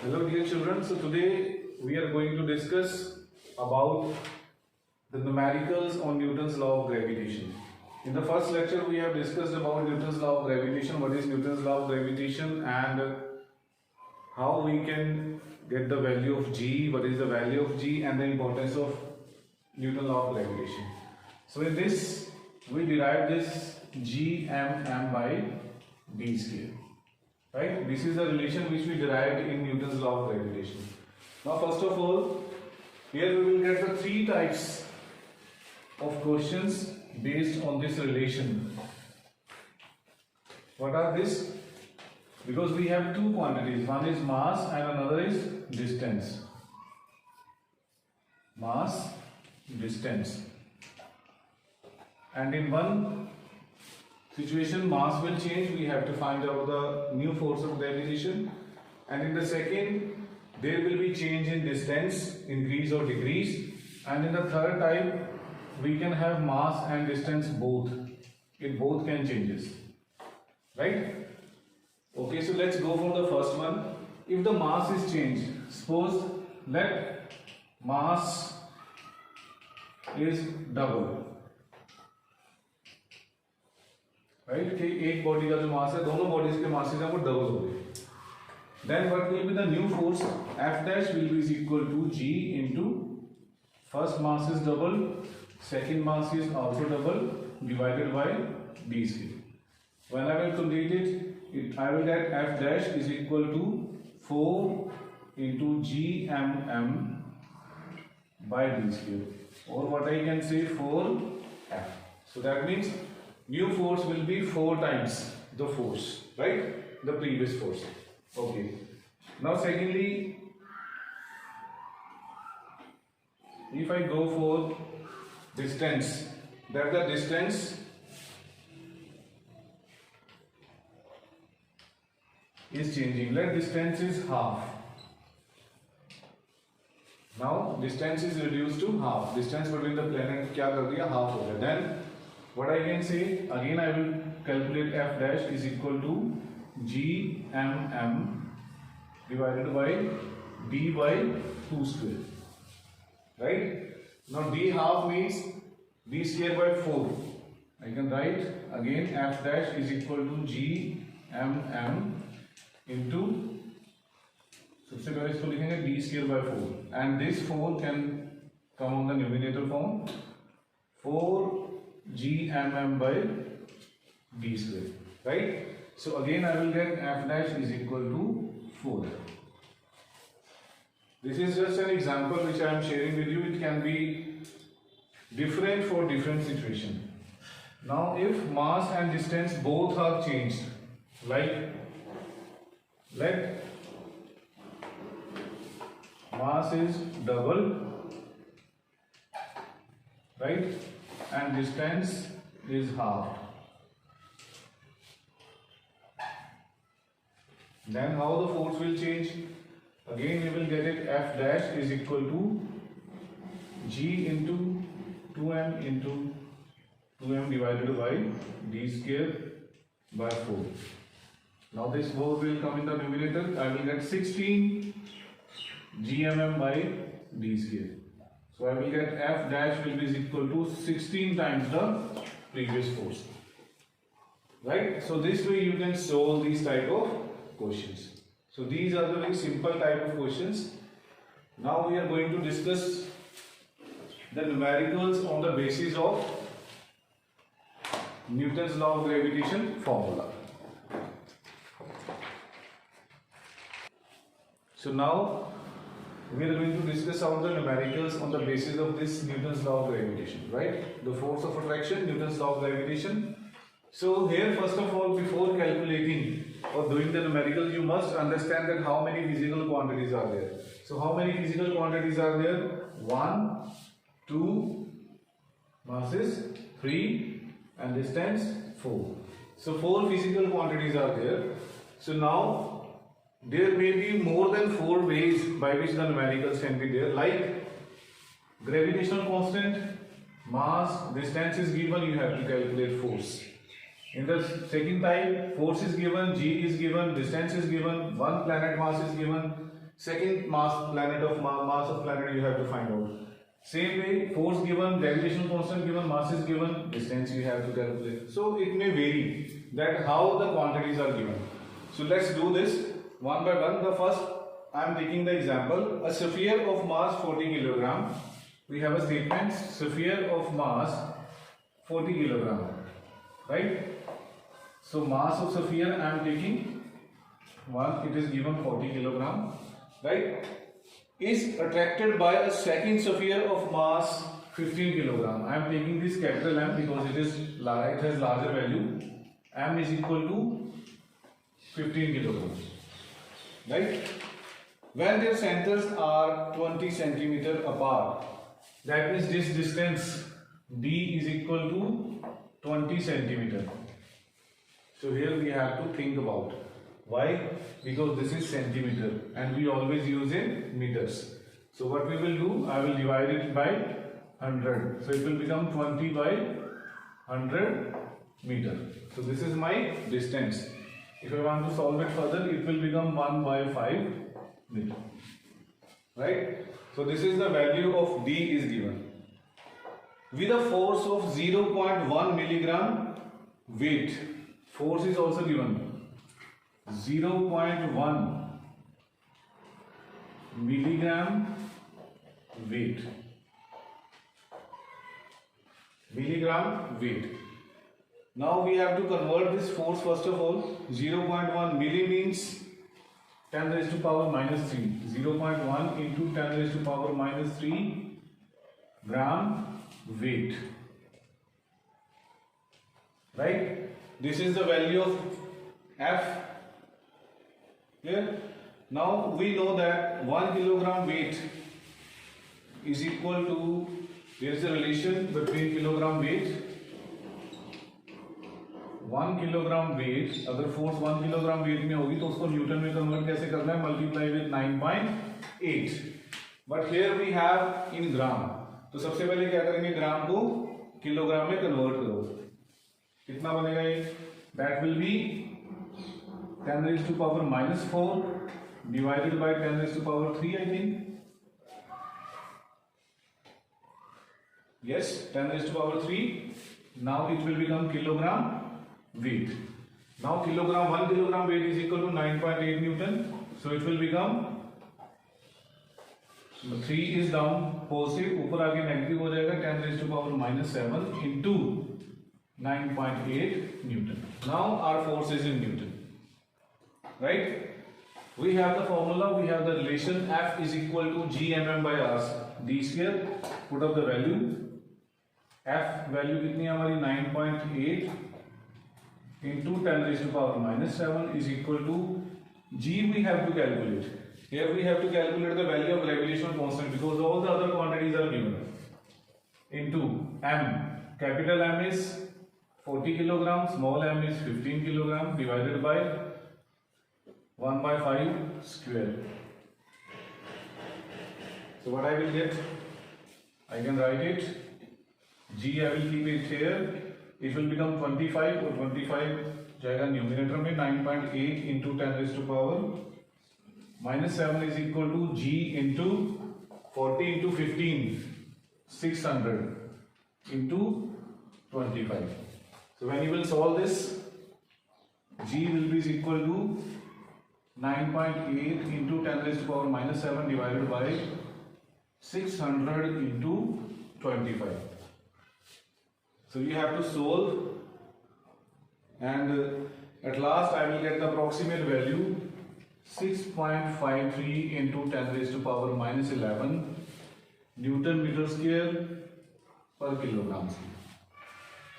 Hello dear children, so today we are going to discuss about the numericals on Newton's law of gravitation. In the first lecture we have discussed about Newton's law of gravitation, what is Newton's law of gravitation and how we can get the value of G, what is the value of G and the importance of Newton's law of gravitation. So in this we derive this G m by d square. Right? This is the relation which we derived in Newton's law of gravitation. Now first of all, here we will get the three types of questions based on this relation. What are these? Because we have two quantities, one is mass and another is distance. Mass, distance. And in one situation mass will change, we have to find out the new force of gravitation, and in the second there will be change in distance, increase or decrease, and in the third type we can have mass and distance both. It both can changes, right? Okay, so let's go for the first one. If the mass is changed, suppose let mass is double, right कि एक body का जो मास है दोनों bodies के masses हैं वो double हो गए. Then what will be the new force? F dash will be equal to G into first mass is double, second mass is also double divided by d square. When I will complete it, I will get F dash is equal to 4 into G m by d square, or what I can say 4F. So that means new force will be 4 times the force, right? The previous force. Okay. Now secondly, if I go for distance, that the distance is changing. Let distance is half. Now distance is reduced to half. Distance between the planet क्या कर दिया? Half हो गया. Then what I can say, again I will calculate F dash is equal to G m divided by d by 2 square, right? Now d half means d square by 4. I can write again F dash is equal to G m into, सबसे पहले इसको लिखेंगे d square by 4, and this 4 can come on the numerator form, 4 G m by d square, right? So again I will get F dash is equal to 4. This is just an example which I am sharing with you. It can be different for different situation. Now if mass and distance both are changed, like let mass is double, right, and distance is half, then how the force will change? Again we will get it F dash is equal to G into 2m divided by d square by 4. Now this 4 will come in the numerator. I will get 16 Gmm by d square. So I will get F dash will be equal to 16 times the previous force, right? So this way you can solve these type of questions. So these are the very simple type of questions. Now we are going to discuss the numericals on the basis of Newton's law of gravitation formula. So now we are going to discuss all the numericals on the basis of this Newton's law of gravitation, right? The force of attraction, Newton's law of gravitation. So here first of all, before calculating or doing the numericals, you must understand that how many physical quantities are there. So how many physical quantities are there? 1, 2, masses 3, and distance 4. So 4 physical quantities are there. So now there may be more than 4 ways by which the numericals can be there, like gravitational constant, mass, distance is given, you have to calculate force. In the second type, force is given, G is given, distance is given, one planet mass is given, second mass of planet you have to find out. Same way, force given, gravitational constant given, mass is given, distance you have to calculate. So it may vary that how the quantities are given. So let's do this one by one. The first, I am taking the example, a sphere of mass 40 kilogram. We have a statement, sphere of mass 40 kilogram, right? So mass of sphere I am taking one, it is given 40 kilogram, right? Is attracted by a second sphere of mass 15 kilogram. I am taking this capital M because it has larger value. M is equal to 15 kilograms, right? When their centers are 20 centimeter apart, that means this distance D is equal to 20 centimeter. So here we have to think about. Why? Because this is centimeter and we always use in meters. So what we will do, I will divide it by 100. So it will become 20 by 100 meter. So this is my distance. If I want to solve it further, it will become 1 by 5 meter. Right? So this is the value of D is given. With a force of 0.1 milligram weight, force is also given. 0.1 milligram weight. Now we have to convert this force first of all. 0.1 milli means 10 raised to power minus 3. 0.1 into 10 raised to power minus 3 gram weight. Right? This is the value of F. Clear? Now we know that 1 kilogram weight is equal to, there is a relation between kilogram weight, 1 kilogram weight, अगर force 1 kilogram weight में होगी तो उसको Newton में convert कैसे करना है, multiply with 9.8. But here we have in gram. तो सबसे पहले क्या करेंगे, ग्राम को किलोग्राम में कन्वर्ट करो. कितना बनेगा ये? That will be 10 raised to power minus 4 divided by 10 raised to power 3, I think. Yes, 10 raised to power 3. Now it will become kilogram weight. Now 1 kilogram weight is equal to 9.8 Newton. So it will become, 3 is down positive, ऊपर आके negative हो जाएगा, 10 raised to power minus 7 into 9.8 Newton. Now our force is in Newton. Right? We have the formula, we have the relation F is equal to G/mm by R D square. Put up the value. F value कितनी है हमारी 9.8 into 10 raised to power minus 7 is equal to G we have to calculate. Here we have to calculate the value of gravitational constant because all the other quantities are given. Into M. Capital M is 40 kilogram, small m is 15 kilogram divided by 1 by 5 square. So what I will get, I can write it, G I will keep it here, it will become 25 or 25 जाएगा numerator में 9.8 into 10 raised to power minus 7 is equal to G into 40 into 15, 600 into 25. So when you will solve this, G will be equal to 9.8 into 10 raised to power minus 7 divided by 600 into 25. So you have to solve, and at last I will get the approximate value 6.53 into 10 raised to power minus 11 Newton meter square per kilogram.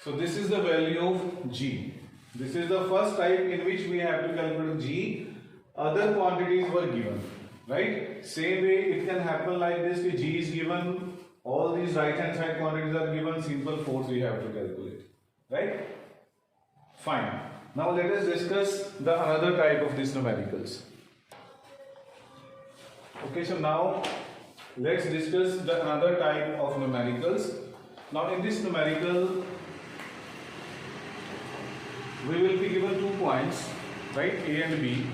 So this is the value of G. This is the first type in which we have to calculate G. Other quantities were given, right? Same way it can happen like this, कि G is given, all these right hand side quantities are given, simple force we have to calculate, right? Fine. Now let us discuss the another type of these numericals. Okay, so now let's discuss the another type of numericals. Now in this numerical, we will be given 2 points, right, A and B,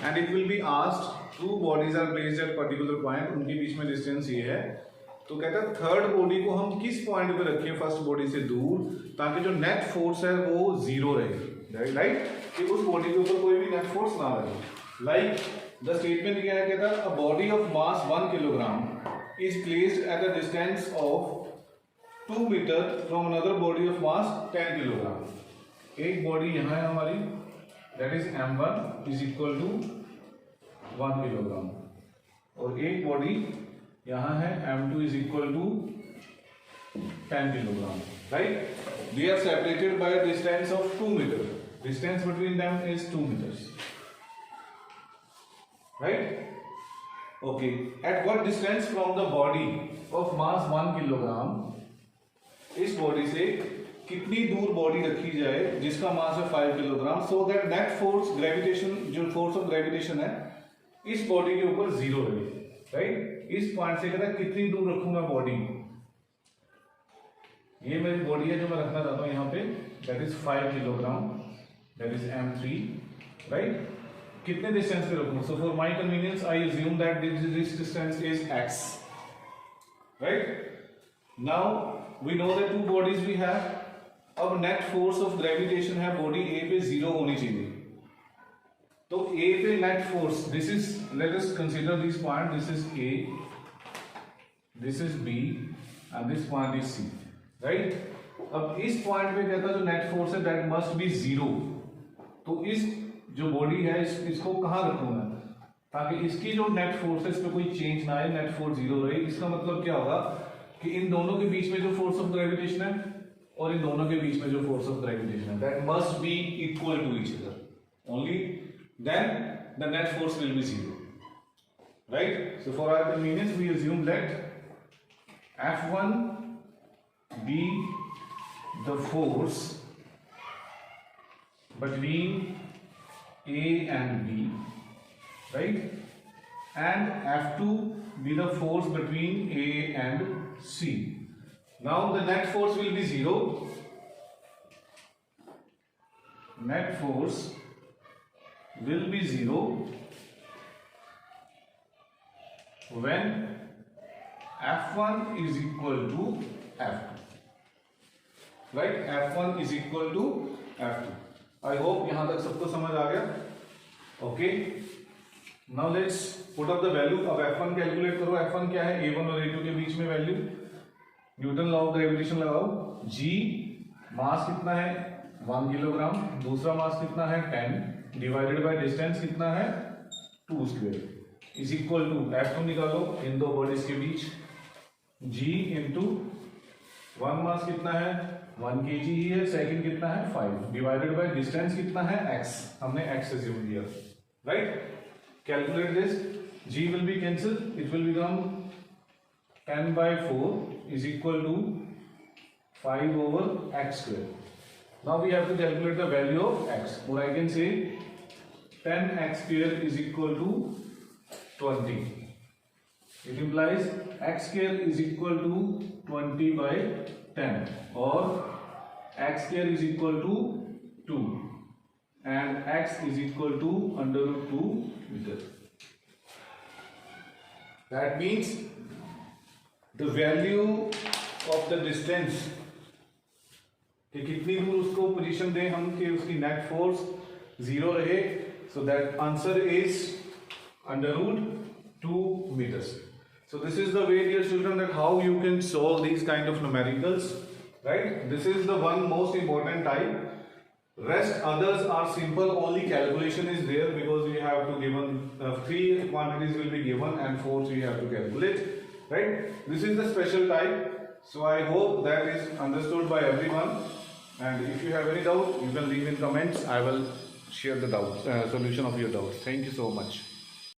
and it will be asked two bodies are placed at particular point, उनके बीच में distance ये है। तो कहता है third body को हम किस पॉइंट पे रखें फर्स्ट बॉडी से दूर, ताकि जो नेट फोर्स है वो जीरो रहे, राइट, कि उस बॉडी के ऊपर कोई भी नेट फोर्स ना लगे। लाइक द स्टेटमेंट क्या है, कहता है a body of mass 1 kilogram is placed at a distance of 2 meter from another body of mass 10 kilogram. एक बॉडी यहाँ है हमारी, that is m1 is equal to 1 kilogram, और एक बॉडी यहाँ है m2 is equal to 10 kilogram, right. They are separated by a distance of 2 meter, distance between them is 2 meters, right? Okay, at what distance from the body of mass 1 kilogram, इस body से कितनी दूर body रखी जाए जिसका मास है 5 kilogram, so that net force gravitation, जो force of gravitation है इस बॉडी के ऊपर जीरो रहे, राइट। इस पॉइंट से कहता है कितनी दूर रखूंगा बॉडी, ये मेरी बॉडी है जो मैं रखना चाहता हूं यहाँ पे, that is 5 kilogram, that is m3, right. कितने डिस्टेंस पे रखूं, so for my convenience I assume that this distance is x, right. Now we know that two bodies we have, अब नेट फोर्स ऑफ ग्रेविटेशन है body A पे zero होनी चाहिए, तो A पे net force, this is, let us consider this point, this is A, this is B and this point is C, right. अब इस point पे कहता है जो नेट फोर्स है दैट मस्ट बी जीरो, तो इस जो बॉडी है इसको कहाँ रखूंगा, ताकि इसकी जो नेट फोर्स है इस पे कोई चेंज ना आए, नेट फोर्स जीरो रहे। इसका मतलब क्या होगा कि इन दोनों के बीच में जो फोर्स ऑफ ग्रेविटेशन है और इन दोनों के बीच में जो फोर्स ऑफ ग्रेविटेशन है that must be equal to each other, only then the net force will be zero, right. So for our convenience we assume let F1 be the force between A and B, right, and F2 be the force between A and C. Now the net force will be zero. Net force will be zero when F1 is equal to F2, right? F1 is equal to F2. I hope यहाँ तक सबको समझ आ गया। Okay. Now let's put up the value. अब F1 calculate करो। F1 क्या है, A1 और A2 के बीच में value, Newton law of gravitation लगाओ। G मास कितना है 1 किलोग्राम, दूसरा मास कितना है 10, डिवाइडेड बाय डिस्टेंस कितना है 2 square, is equal to F2 निकालो इन दो बॉडीज के बीच, G इंटू 1 मास कितना है 1 kg ही है, सेकंड कितना है 5, डिवाइडेड बाय डिस्टेंस कितना है x, हमने x अज्यूम किया, right. Calculate this, g will be cancel, it will become 10 by 4 is equal to 5 over x square. Now we have to calculate the value of x, or I can say 10x square is equal to 20. It implies x square is equal to 20 by 10, or x square is equal to 2 and x is equal to under root 2 meter. That means the value of the distance, कि कितनी दूर उसको position दें हम कि उसकी net force zero रहे, so that answer is under root 2 meters. So this is the way, dear children, that how you can solve these kind of numericals, right? This is the one most important type. Rest others are simple, only calculation is there because we have to given 3 quantities will be given and 4 we have to calculate, right? This is the special type. So I hope that is understood by everyone, and if you have any doubt you can leave in comments. I will share the doubt solution of your doubts. Thank you so much.